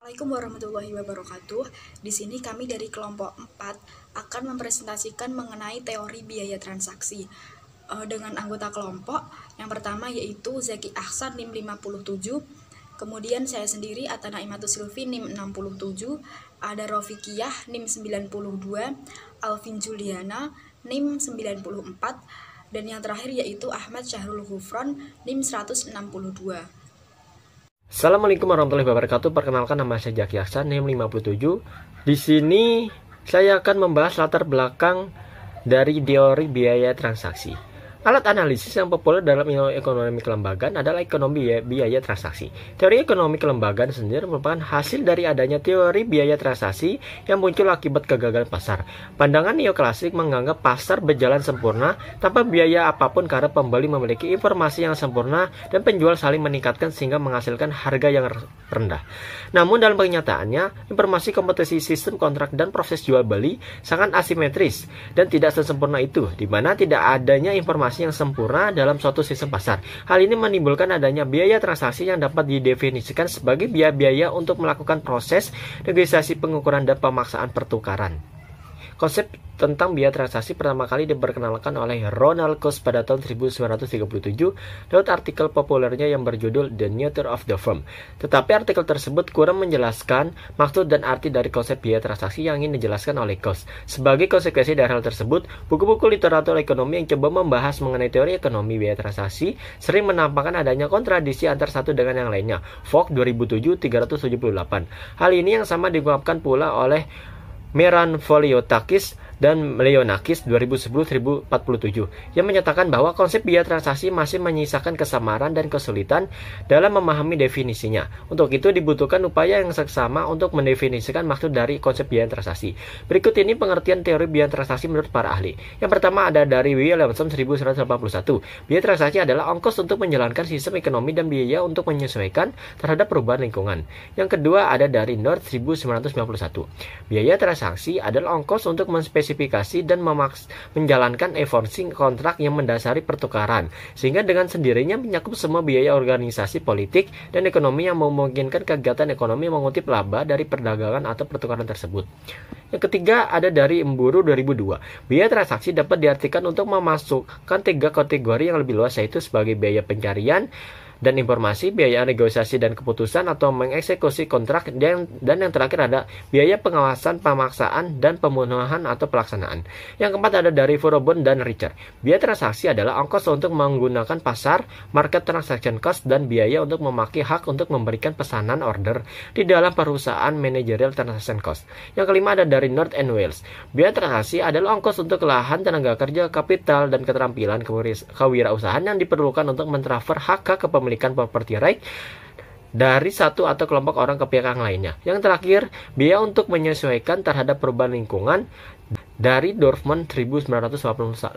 Assalamualaikum warahmatullahi wabarakatuh. Di sini kami dari kelompok 4 akan mempresentasikan mengenai teori biaya transaksi dengan anggota kelompok. Yang pertama yaitu Zaki Ahsan NIM 57, kemudian saya sendiri Atana Imatus Silvi NIM 67, ada Rofikiyah NIM 92, Alvin Juliana NIM 94, dan yang terakhir yaitu Ahmad Syahrul Ghufron NIM 162. Assalamualaikum warahmatullahi wabarakatuh. Perkenalkan, nama saya Zaki Ahsan NIM 57. Di sini saya akan membahas latar belakang dari teori biaya transaksi. Alat analisis yang populer dalam ilmu ekonomi kelembagaan adalah ekonomi biaya transaksi. Teori ekonomi kelembagaan sendiri merupakan hasil dari adanya teori biaya transaksi yang muncul akibat kegagalan pasar. Pandangan neoklasik menganggap pasar berjalan sempurna tanpa biaya apapun karena pembeli memiliki informasi yang sempurna dan penjual saling meningkatkan sehingga menghasilkan harga yang rendah. Namun dalam kenyataannya, informasi kompetisi sistem kontrak dan proses jual beli sangat asimetris dan tidak sesempurna itu, di mana tidak adanya informasi yang sempurna dalam suatu sistem pasar. Hal ini menimbulkan adanya biaya transaksi yang dapat didefinisikan sebagai biaya untuk melakukan proses negosiasi, pengukuran, dan pemaksaan pertukaran. Konsep tentang biaya transaksi pertama kali diperkenalkan oleh Ronald Coase pada tahun 1937 lewat artikel populernya yang berjudul The Nature of the Firm. Tetapi artikel tersebut kurang menjelaskan maksud dan arti dari konsep biaya transaksi yang ingin dijelaskan oleh Coase. Sebagai konsekuensi dari hal tersebut, buku-buku literatur ekonomi yang coba membahas mengenai teori ekonomi biaya transaksi sering menampakkan adanya kontradiksi antara satu dengan yang lainnya. Vogt 2007 378. Hal ini yang sama diungkapkan pula oleh Meran Voliotakis dan Leonakis 2010-1047 yang menyatakan bahwa konsep biaya transaksi masih menyisakan kesamaran dan kesulitan dalam memahami definisinya. Untuk itu dibutuhkan upaya yang seksama untuk mendefinisikan maksud dari konsep biaya transaksi. Berikut ini pengertian teori biaya transaksi menurut para ahli. Yang pertama ada dari Williamson 1181. Biaya transaksi adalah ongkos untuk menjalankan sistem ekonomi dan biaya untuk menyesuaikan terhadap perubahan lingkungan. Yang kedua ada dari North 1991. Biaya transaksi adalah ongkos untuk menspesifikasi dan menjalankan evolusi kontrak yang mendasari pertukaran, sehingga dengan sendirinya mencakup semua biaya organisasi politik dan ekonomi yang memungkinkan kegiatan ekonomi mengutip laba dari perdagangan atau pertukaran tersebut. Yang ketiga ada dari Emburu 2002. Biaya transaksi dapat diartikan untuk memasukkan tiga kategori yang lebih luas, yaitu sebagai biaya pencarian dan informasi, biaya negosiasi dan keputusan atau mengeksekusi kontrak, dan yang terakhir ada biaya pengawasan, pemaksaan, dan pemenuhan atau pelaksanaan. Yang keempat ada dari Furobon dan Richard. Biaya transaksi adalah ongkos untuk menggunakan pasar, market transaction cost, dan biaya untuk memakai hak untuk memberikan pesanan order di dalam perusahaan, managerial transaction cost. Yang kelima ada dari North and Wales. Biaya transaksi adalah ongkos untuk lahan, tenaga kerja, kapital, dan keterampilan kewirausahaan yang diperlukan untuk mentransfer hak ke pemilikan property right dari satu atau kelompok orang ke pihak yang lainnya. Yang terakhir, biaya untuk menyesuaikan terhadap perubahan lingkungan dari Dorfman 1981.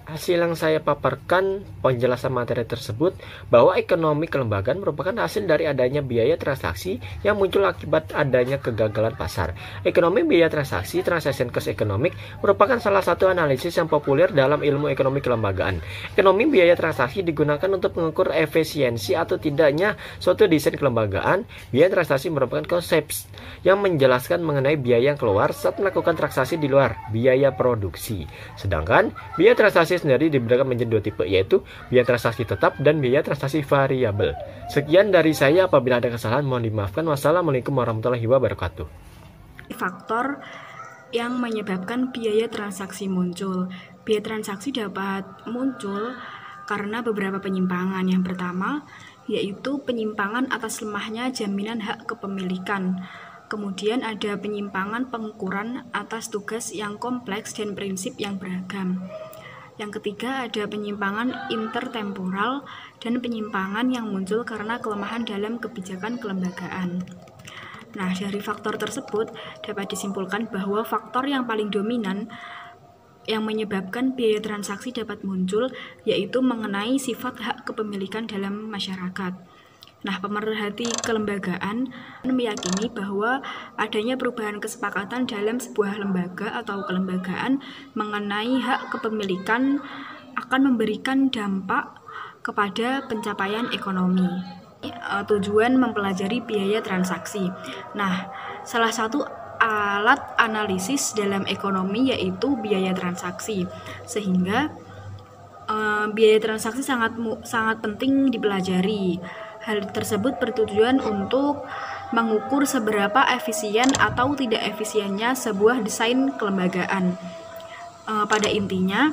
Hasil yang saya paparkan penjelasan materi tersebut bahwa ekonomi kelembagaan merupakan hasil dari adanya biaya transaksi yang muncul akibat adanya kegagalan pasar. Ekonomi biaya transaksi, transaction cost economic, merupakan salah satu analisis yang populer dalam ilmu ekonomi kelembagaan. Ekonomi biaya transaksi digunakan untuk mengukur efisiensi atau tidaknya suatu desain kelembagaan. Biaya transaksi merupakan konsep yang menjelaskan mengenai biaya yang keluar saat melakukan transaksi di luar biaya produksi. Sedangkan biaya transaksi sendiri diberikan menjadi dua tipe, yaitu biaya transaksi tetap dan biaya transaksi variabel. Sekian dari saya, apabila ada kesalahan mohon dimaafkan. Wassalamualaikum warahmatullahi wabarakatuh. Faktor yang menyebabkan biaya transaksi muncul. Biaya transaksi dapat muncul karena beberapa penyimpangan. Yang pertama yaitu penyimpangan atas lemahnya jaminan hak kepemilikan. Kemudian ada penyimpangan pengukuran atas tugas yang kompleks dan prinsip yang beragam. Yang ketiga ada penyimpangan intertemporal dan penyimpangan yang muncul karena kelemahan dalam kebijakan kelembagaan. Nah, dari faktor tersebut dapat disimpulkan bahwa faktor yang paling dominan yang menyebabkan biaya transaksi dapat muncul yaitu mengenai sifat hak kepemilikan dalam masyarakat. Nah, pemerhati kelembagaan meyakini bahwa adanya perubahan kesepakatan dalam sebuah lembaga atau kelembagaan mengenai hak kepemilikan akan memberikan dampak kepada pencapaian ekonomi. tujuan mempelajari biaya transaksi. Nah, salah satu alat analisis dalam ekonomi yaitu biaya transaksi, sehingga biaya transaksi sangat penting dipelajari. Hal tersebut bertujuan untuk mengukur seberapa efisien atau tidak efisiennya sebuah desain kelembagaan. Pada intinya,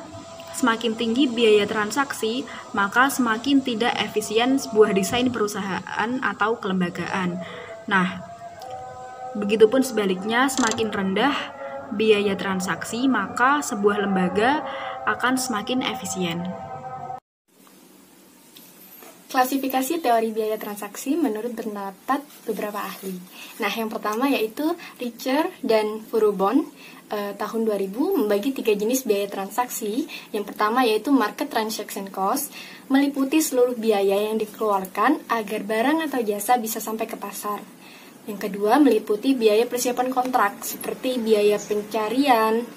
semakin tinggi biaya transaksi, maka semakin tidak efisien sebuah desain perusahaan atau kelembagaan. Nah, begitupun sebaliknya, semakin rendah biaya transaksi, maka sebuah lembaga akan semakin efisien. Klasifikasi teori biaya transaksi menurut pendapat beberapa ahli. Nah, yang pertama yaitu Richer dan Furubon tahun 2000 membagi 3 jenis biaya transaksi. Yang pertama yaitu market transaction cost, meliputi seluruh biaya yang dikeluarkan agar barang atau jasa bisa sampai ke pasar. Yang kedua meliputi biaya persiapan kontrak, seperti biaya pencarian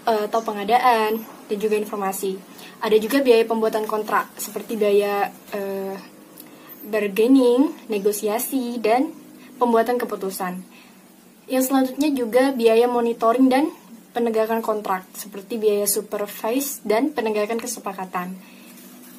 atau pengadaan dan juga informasi. Ada juga biaya pembuatan kontrak, seperti biaya bargaining, negosiasi, dan pembuatan keputusan. Yang selanjutnya juga biaya monitoring dan penegakan kontrak, seperti biaya supervise dan penegakan kesepakatan.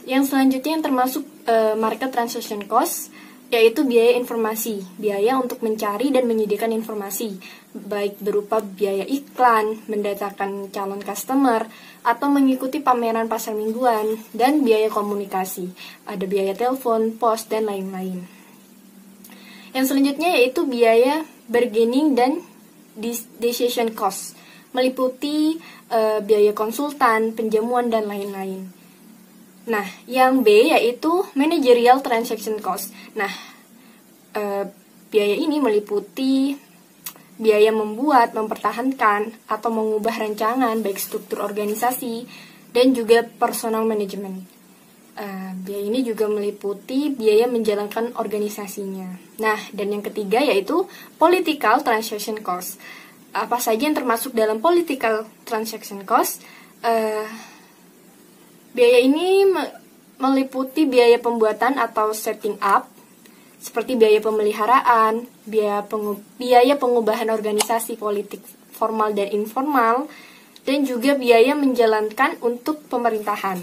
Yang selanjutnya yang termasuk market transaction cost, yaitu biaya informasi, biaya untuk mencari dan menyediakan informasi, baik berupa biaya iklan, mendatangkan calon customer, atau mengikuti pameran pasar mingguan, dan biaya komunikasi, ada biaya telepon, pos, dan lain-lain. Yang selanjutnya yaitu biaya bargaining dan decision cost, meliputi biaya konsultan, penjamuan, dan lain-lain. Nah, yang B yaitu managerial transaction cost. Nah, biaya ini meliputi biaya membuat, mempertahankan, atau mengubah rancangan, baik struktur organisasi, dan juga personal management. Biaya ini juga meliputi biaya menjalankan organisasinya. Nah, dan yang ketiga yaitu political transaction cost. Apa saja yang termasuk dalam political transaction cost? Biaya ini meliputi biaya pembuatan atau setting up, seperti biaya pemeliharaan, biaya pengubahan organisasi politik formal dan informal, dan juga biaya menjalankan untuk pemerintahan.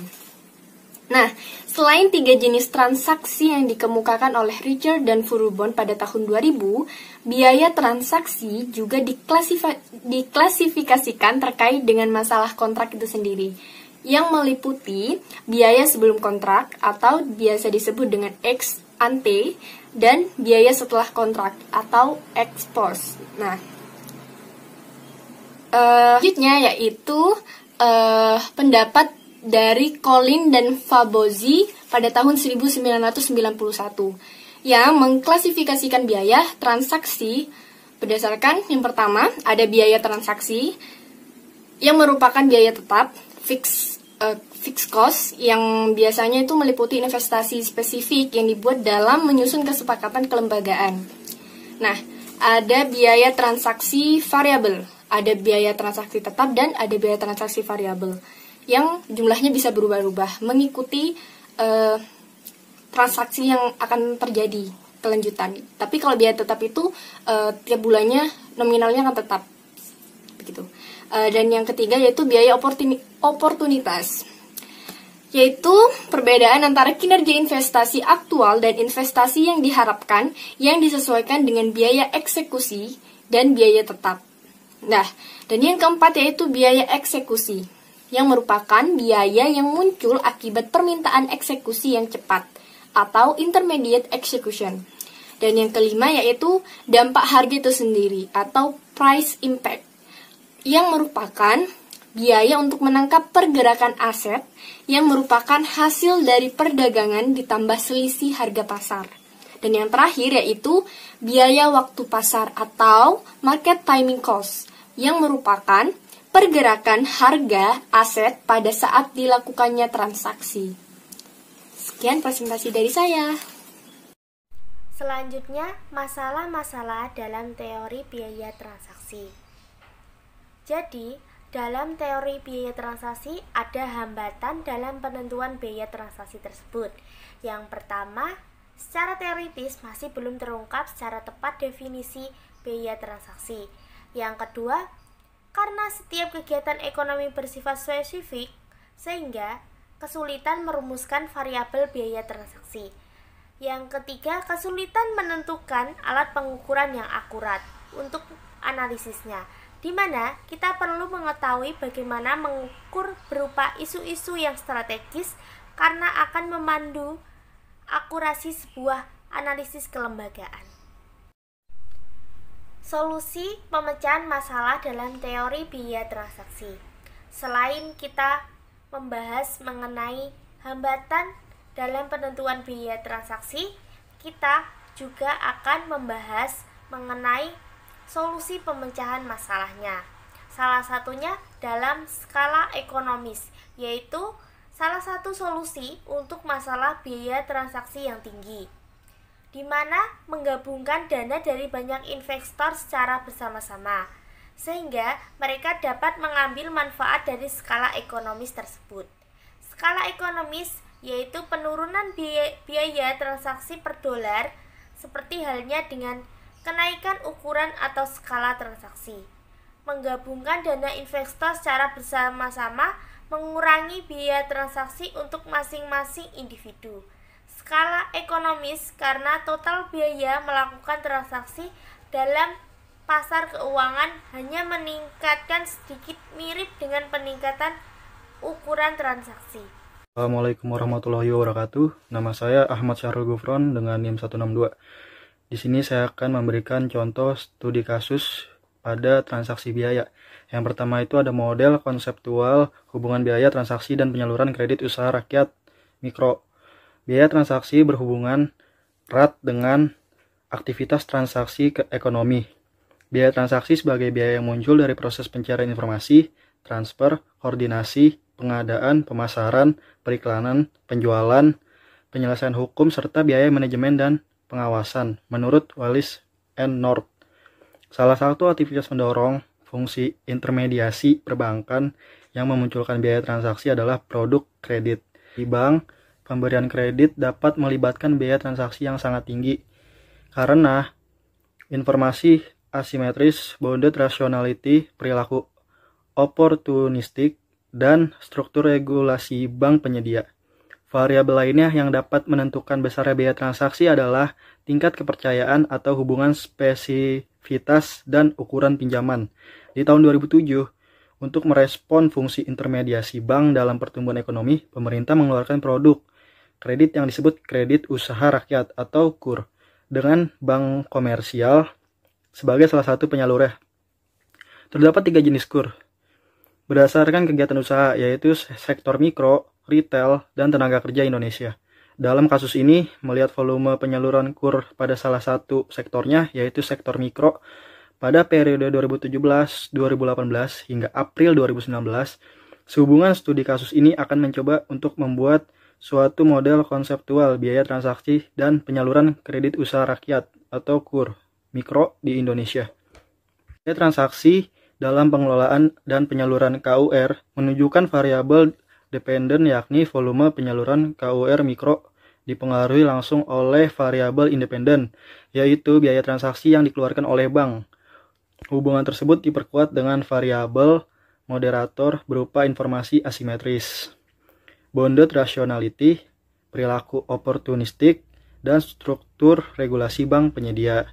Nah, selain 3 jenis transaksi yang dikemukakan oleh Richer dan Furubon pada tahun 2000, biaya transaksi juga diklasifikasikan terkait dengan masalah kontrak itu sendiri, yang meliputi biaya sebelum kontrak atau biasa disebut dengan ex ante, dan biaya setelah kontrak atau ex post. Nah, selanjutnya yaitu pendapat dari Collin dan Fabozzi pada tahun 1991 yang mengklasifikasikan biaya transaksi berdasarkan yang pertama ada biaya transaksi yang merupakan biaya tetap fixed cost yang biasanya itu meliputi investasi spesifik yang dibuat dalam menyusun kesepakatan kelembagaan. Nah, ada biaya transaksi variabel, ada biaya transaksi tetap, dan ada biaya transaksi variabel yang jumlahnya bisa berubah-ubah mengikuti transaksi yang akan terjadi kelanjutan. Tapi kalau biaya tetap itu tiap bulannya nominalnya akan tetap begitu. Dan yang ketiga yaitu biaya oportunitas, yaitu perbedaan antara kinerja investasi aktual dan investasi yang diharapkan yang disesuaikan dengan biaya eksekusi dan biaya tetap. Nah, dan yang keempat yaitu biaya eksekusi, yang merupakan biaya yang muncul akibat permintaan eksekusi yang cepat atau intermediate execution. Dan yang kelima yaitu dampak harga itu sendiri atau price impact, yang merupakan biaya untuk menangkap pergerakan aset yang merupakan hasil dari perdagangan ditambah selisih harga pasar. Dan yang terakhir yaitu biaya waktu pasar atau market timing cost, yang merupakan pergerakan harga aset pada saat dilakukannya transaksi. Sekian presentasi dari saya. Selanjutnya, masalah-masalah dalam teori biaya transaksi. Jadi, dalam teori biaya transaksi ada hambatan dalam penentuan biaya transaksi tersebut. Yang pertama, secara teoritis masih belum terungkap secara tepat definisi biaya transaksi. Yang kedua, karena setiap kegiatan ekonomi bersifat spesifik, sehingga kesulitan merumuskan variabel biaya transaksi. Yang ketiga, kesulitan menentukan alat pengukuran yang akurat untuk analisisnya, di mana kita perlu mengetahui bagaimana mengukur berupa isu-isu yang strategis karena akan memandu akurasi sebuah analisis kelembagaan. Solusi pemecahan masalah dalam teori biaya transaksi. Selain kita membahas mengenai hambatan dalam penentuan biaya transaksi, kita juga akan membahas mengenai solusi pemecahan masalahnya. Salah satunya dalam skala ekonomis, yaitu salah satu solusi untuk masalah biaya transaksi yang tinggi, di mana menggabungkan dana dari banyak investor secara bersama-sama, sehingga mereka dapat mengambil manfaat dari skala ekonomis tersebut. Skala ekonomis yaitu penurunan biaya transaksi per dolar, seperti halnya dengan kenaikan ukuran atau skala transaksi. Menggabungkan dana investor secara bersama-sama mengurangi biaya transaksi untuk masing-masing individu. Skala ekonomis karena total biaya melakukan transaksi dalam pasar keuangan hanya meningkatkan sedikit mirip dengan peningkatan ukuran transaksi. Assalamualaikum warahmatullahi wabarakatuh. Nama saya Ahmad Syahrul Gufron dengan NIM 162. Di sini saya akan memberikan contoh studi kasus pada transaksi biaya. Yang pertama itu ada model konseptual hubungan biaya transaksi dan penyaluran kredit usaha rakyat mikro. Biaya transaksi berhubungan erat dengan aktivitas transaksi ke ekonomi. Biaya transaksi sebagai biaya yang muncul dari proses pencarian informasi, transfer, koordinasi, pengadaan, pemasaran, periklanan, penjualan, penyelesaian hukum, serta biaya manajemen dan pengawasan menurut Wallis and North. Salah satu aktivitas mendorong fungsi intermediasi perbankan yang memunculkan biaya transaksi adalah produk kredit. Di bank, pemberian kredit dapat melibatkan biaya transaksi yang sangat tinggi karena informasi asimetris, bounded rationality, perilaku oportunistik, dan struktur regulasi bank penyedia. Variabel lainnya yang dapat menentukan besarnya biaya transaksi adalah tingkat kepercayaan atau hubungan spesifitas dan ukuran pinjaman. Di tahun 2007, untuk merespon fungsi intermediasi bank dalam pertumbuhan ekonomi, pemerintah mengeluarkan produk kredit yang disebut kredit usaha rakyat atau KUR dengan bank komersial sebagai salah satu penyalurnya. Terdapat 3 jenis KUR berdasarkan kegiatan usaha, yaitu sektor mikro, retail, dan tenaga kerja Indonesia. Dalam kasus ini, melihat volume penyaluran KUR pada salah satu sektornya, yaitu sektor mikro, pada periode 2017-2018 hingga April 2019, sehubungan studi kasus ini akan mencoba untuk membuat suatu model konseptual biaya transaksi dan penyaluran kredit usaha rakyat atau KUR mikro di Indonesia. Biaya transaksi dalam pengelolaan dan penyaluran KUR menunjukkan variabel dependen, yakni volume penyaluran KUR mikro dipengaruhi langsung oleh variabel independen, yaitu biaya transaksi yang dikeluarkan oleh bank. Hubungan tersebut diperkuat dengan variabel moderator berupa informasi asimetris, bounded rationality, perilaku oportunistik, dan struktur regulasi bank penyedia,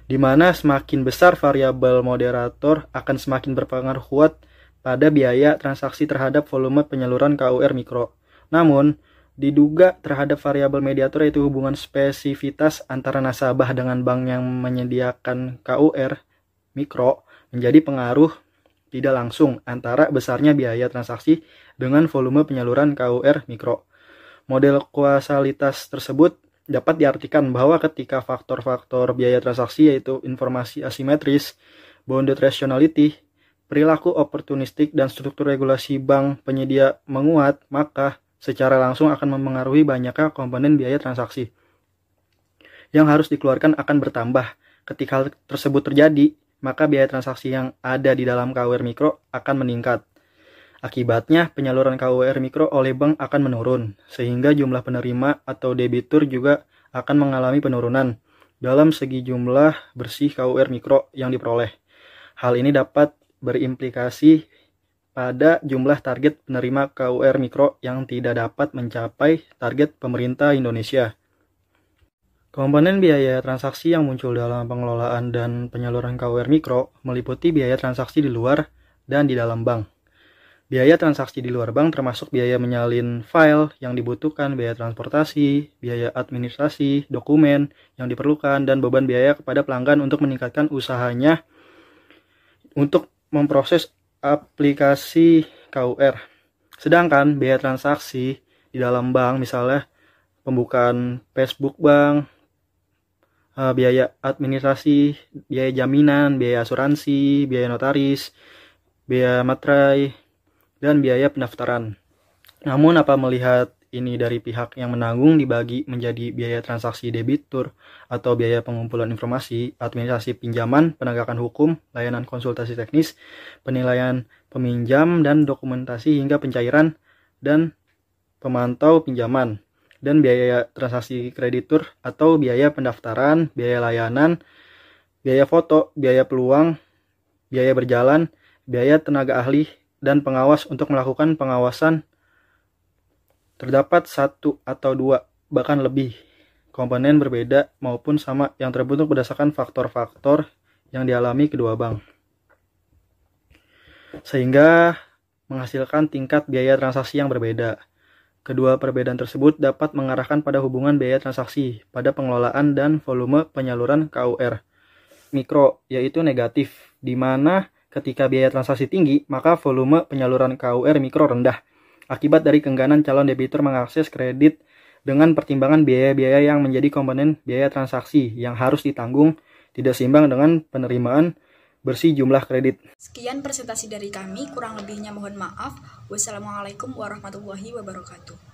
di mana semakin besar variabel moderator akan semakin berpengaruh kuat pada biaya transaksi terhadap volume penyaluran KUR mikro. Namun, diduga terhadap variabel mediator, yaitu hubungan spesifitas antara nasabah dengan bank yang menyediakan KUR mikro, menjadi pengaruh tidak langsung antara besarnya biaya transaksi dengan volume penyaluran KUR mikro. Model kausalitas tersebut dapat diartikan bahwa ketika faktor-faktor biaya transaksi, yaitu informasi asimetris, bounded rationality, perilaku oportunistik, dan struktur regulasi bank penyedia menguat, maka secara langsung akan mempengaruhi banyaknya komponen biaya transaksi yang harus dikeluarkan akan bertambah. Ketika hal tersebut terjadi, maka biaya transaksi yang ada di dalam KUR mikro akan meningkat. Akibatnya, penyaluran KUR mikro oleh bank akan menurun, sehingga jumlah penerima atau debitur juga akan mengalami penurunan dalam segi jumlah bersih KUR mikro yang diperoleh. Hal ini dapat berimplikasi pada jumlah target penerima KUR mikro yang tidak dapat mencapai target pemerintah Indonesia. Komponen biaya transaksi yang muncul dalam pengelolaan dan penyaluran KUR mikro meliputi biaya transaksi di luar dan di dalam bank. Biaya transaksi di luar bank termasuk biaya menyalin file yang dibutuhkan, biaya transportasi, biaya administrasi, dokumen yang diperlukan, dan beban biaya kepada pelanggan untuk meningkatkan usahanya untuk memproses aplikasi KUR. Sedangkan biaya transaksi di dalam bank, misalnya pembukaan Facebook bank, biaya administrasi, biaya jaminan, biaya asuransi, biaya notaris, biaya materai, dan biaya pendaftaran. Namun apa melihat ini dari pihak yang menanggung dibagi menjadi biaya transaksi debitur atau biaya pengumpulan informasi, administrasi pinjaman, penegakan hukum, layanan konsultasi teknis, penilaian peminjam dan dokumentasi hingga pencairan dan pemantau pinjaman, dan biaya transaksi kreditur atau biaya pendaftaran, biaya layanan, biaya foto, biaya peluang, biaya berjalan, biaya tenaga ahli dan pengawas untuk melakukan pengawasan. Terdapat satu atau dua, bahkan lebih, komponen berbeda maupun sama yang terbentuk berdasarkan faktor-faktor yang dialami kedua bank, sehingga menghasilkan tingkat biaya transaksi yang berbeda. Kedua perbedaan tersebut dapat mengarahkan pada hubungan biaya transaksi pada pengelolaan dan volume penyaluran KUR mikro, yaitu negatif, di mana ketika biaya transaksi tinggi, maka volume penyaluran KUR mikro rendah, akibat dari keengganan calon debitur mengakses kredit dengan pertimbangan biaya-biaya yang menjadi komponen biaya transaksi yang harus ditanggung tidak seimbang dengan penerimaan bersih jumlah kredit. Sekian presentasi dari kami, kurang lebihnya mohon maaf. Wassalamualaikum warahmatullahi wabarakatuh.